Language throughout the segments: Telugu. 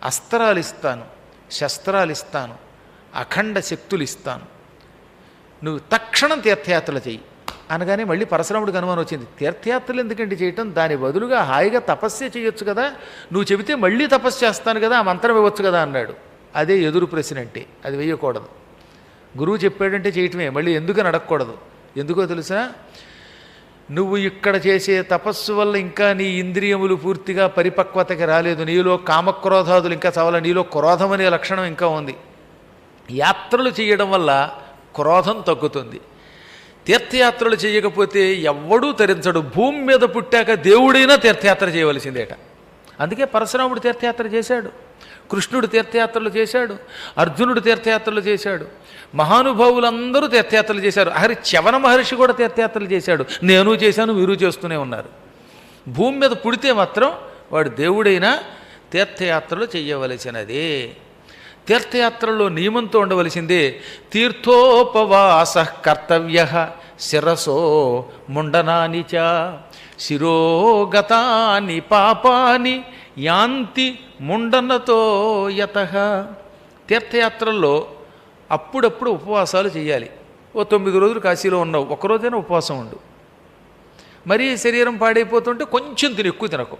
అస్త్రాలు ఇస్తాను, శస్త్రాలు ఇస్తాను, అఖండ శక్తులు ఇస్తాను, నువ్వు తక్షణం తీర్థయాత్రలు చెయ్యి అనగానే మళ్ళీ పరశురాముడికి అనుమానం వచ్చింది. తీర్థయాత్రలు ఎందుకంటే చేయటం, దాని బదులుగా హాయిగా తపస్సే చేయొచ్చు కదా, నువ్వు చెబితే మళ్ళీ తపస్సు చేస్తాను కదా, ఆ మంత్రం ఇవ్వచ్చు కదా అన్నాడు. అదే ఎదురు ప్రశ్న అంటే, అది వేయకూడదు. గురువు చెప్పాడంటే చేయటమే, మళ్ళీ ఎందుకని అడగకూడదు. ఎందుకో తెలుసా, నువ్వు ఇక్కడ చేసే తపస్సు వల్ల ఇంకా నీ ఇంద్రియములు పూర్తిగా పరిపక్వతకి రాలేదు, నీలో కామక్రోధాదులు ఇంకా చావాలి, నీలో క్రోధం అనే లక్షణం ఇంకా ఉంది. యాత్రలు చేయడం వల్ల క్రోధం తగ్గుతుంది. తీర్థయాత్రలు చేయకపోతే ఎవ్వడూ తరించడు. భూమి మీద పుట్టాక దేవుడైనా తీర్థయాత్ర చేయవలసిందేట. అందుకే పరశురాముడు తీర్థయాత్ర చేశాడు, కృష్ణుడు తీర్థయాత్రలు చేశాడు, అర్జునుడు తీర్థయాత్రలు చేశాడు, మహానుభావులందరూ తీర్థయాత్రలు చేశారు. చ్యవన మహర్షి కూడా తీర్థయాత్రలు చేశాడు. నేను చేశాను, మీరు చేస్తూనే ఉన్నారు. భూమి మీద పుడితే మాత్రం వాడు దేవుడైనా తీర్థయాత్రలు చేయవలసినదే. తీర్థయాత్రల్లో నియమంతో ఉండవలసిందే. తీర్థోపవాస కర్తవ్య శిరసో ముండనాని చ శిరోగతాని పాపాని యాంతి ముండనతో యతః. తీర్థయాత్రల్లో అప్పుడప్పుడు ఉపవాసాలు చేయాలి. ఓ 9 రోజులు కాశీలో ఉన్నావు, ఒక్కరోజైనా ఉపవాసం ఉండు. మరీ శరీరం పాడైపోతుంటే కొంచెం ఎక్కువ తినకు.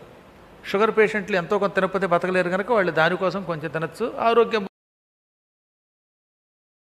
షుగర్ పేషెంట్లు ఎంతో కొంత తినకపోతే బతకలేరు కనుక వాళ్ళు దానికోసం కొంచెం తినచ్చు. ఆరోగ్యం